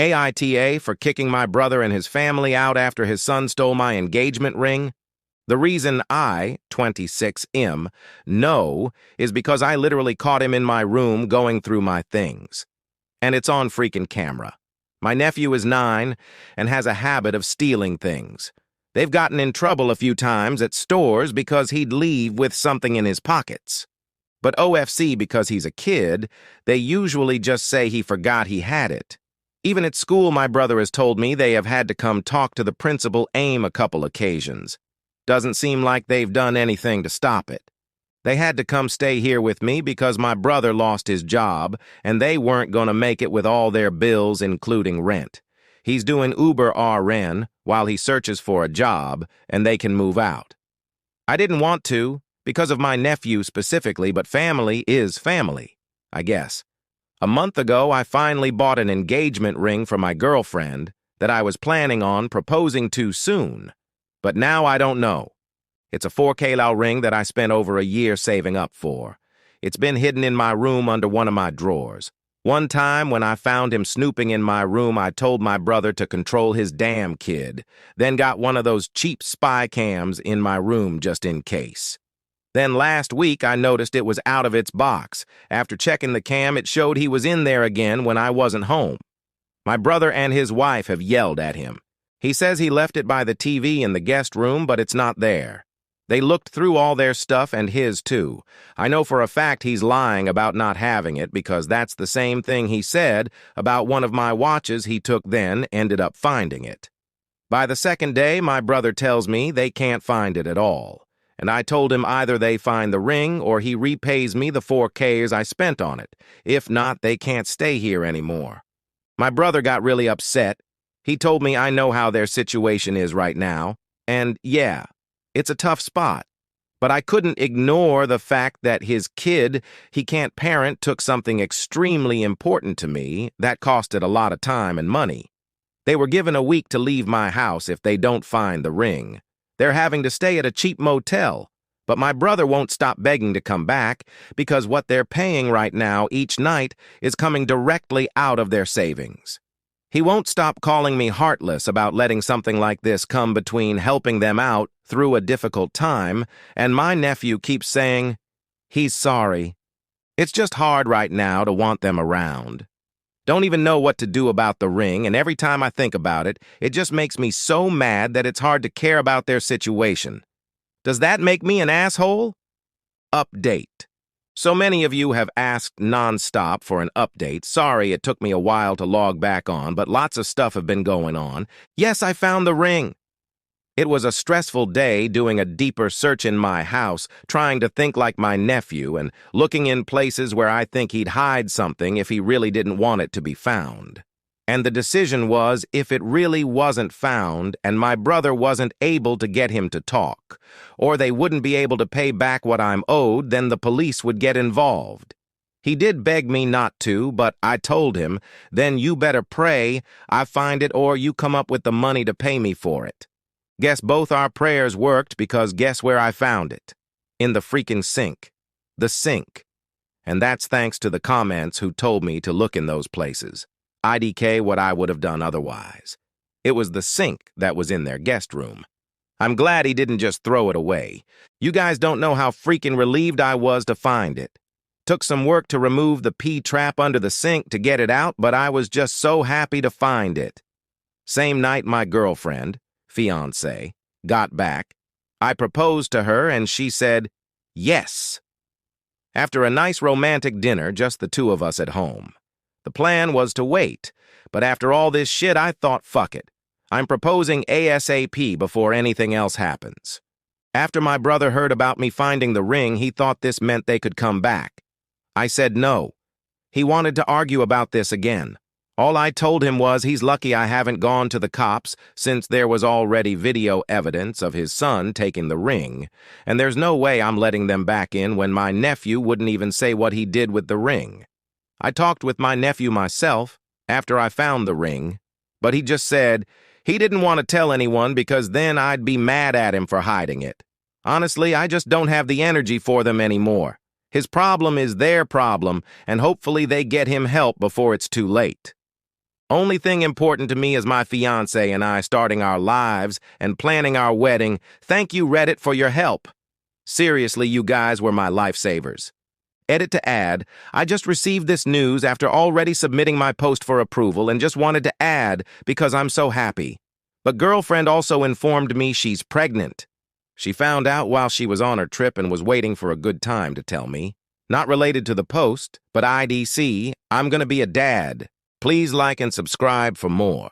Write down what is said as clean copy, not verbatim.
AITA for kicking my brother and his family out after his son stole my engagement ring? The reason I, 26M, know is because I literally caught him in my room going through my things. And it's on freaking camera. My nephew is 9 and has a habit of stealing things. They've gotten in trouble a few times at stores because he'd leave with something in his pockets. But OFC, because he's a kid, they usually just say he forgot he had it. Even at school, my brother has told me they have had to come talk to the principal AIM a couple occasions. Doesn't seem like they've done anything to stop it. They had to come stay here with me because my brother lost his job, and they weren't going to make it with all their bills, including rent. He's doing Uber RN while he searches for a job, and they can move out. I didn't want to, because of my nephew specifically, but family is family, I guess. A month ago, I finally bought an engagement ring for my girlfriend that I was planning on proposing to soon. But now I don't know. It's a 4K ring that I spent over a year saving up for. It's been hidden in my room under one of my drawers. One time when I found him snooping in my room, I told my brother to control his damn kid, then got one of those cheap spy cams in my room just in case. Then last week I noticed it was out of its box. After checking the cam, it showed he was in there again when I wasn't home. My brother and his wife have yelled at him. He says he left it by the TV in the guest room, but it's not there. They looked through all their stuff and his too. I know for a fact he's lying about not having it because that's the same thing he said about one of my watches he took then ended up finding it. By the second day, my brother tells me they can't find it at all. And I told him either they find the ring or he repays me the 4Ks I spent on it. If not, they can't stay here anymore. My brother got really upset. He told me I know how their situation is right now. And yeah, it's a tough spot. But I couldn't ignore the fact that his kid he can't parent took something extremely important to me that costed a lot of time and money. They were given a week to leave my house if they don't find the ring. They're having to stay at a cheap motel, but my brother won't stop begging to come back because what they're paying right now each night is coming directly out of their savings. He won't stop calling me heartless about letting something like this come between helping them out through a difficult time, and my nephew keeps saying, he's sorry. It's just hard right now to want them around. Don't even know what to do about the ring, and every time I think about it, it just makes me so mad that it's hard to care about their situation. Does that make me an asshole? Update. So many of you have asked nonstop for an update. Sorry it took me a while to log back on, but lots of stuff have been going on. Yes, I found the ring. It was a stressful day doing a deeper search in my house, trying to think like my nephew and looking in places where I think he'd hide something if he really didn't want it to be found. And the decision was, if it really wasn't found and my brother wasn't able to get him to talk, or they wouldn't be able to pay back what I'm owed, then the police would get involved. He did beg me not to, but I told him, then you better pray I find it or you come up with the money to pay me for it. Guess both our prayers worked because guess where I found it? In the freaking sink. The sink. And that's thanks to the comments who told me to look in those places. IDK what I would have done otherwise. It was the sink that was in their guest room. I'm glad he didn't just throw it away. You guys don't know how freaking relieved I was to find it. Took some work to remove the P-trap under the sink to get it out, but I was just so happy to find it. Same night my girlfriend, fiancé, got back. I proposed to her and she said, yes. After a nice romantic dinner, just the two of us at home. The plan was to wait, but after all this shit, I thought, fuck it. I'm proposing ASAP before anything else happens. After my brother heard about me finding the ring, he thought this meant they could come back. I said no. He wanted to argue about this again. All I told him was he's lucky I haven't gone to the cops since there was already video evidence of his son taking the ring, and there's no way I'm letting them back in when my nephew wouldn't even say what he did with the ring. I talked with my nephew myself after I found the ring, but he just said he didn't want to tell anyone because then I'd be mad at him for hiding it. Honestly, I just don't have the energy for them anymore. His problem is their problem, and hopefully they get him help before it's too late. Only thing important to me is my fiancé and I starting our lives and planning our wedding. Thank you, Reddit, for your help. Seriously, you guys were my lifesavers. Edit to add, I just received this news after already submitting my post for approval and just wanted to add because I'm so happy. But girlfriend also informed me she's pregnant. She found out while she was on her trip and was waiting for a good time to tell me. Not related to the post, but IDC, I'm gonna be a dad. Please like and subscribe for more.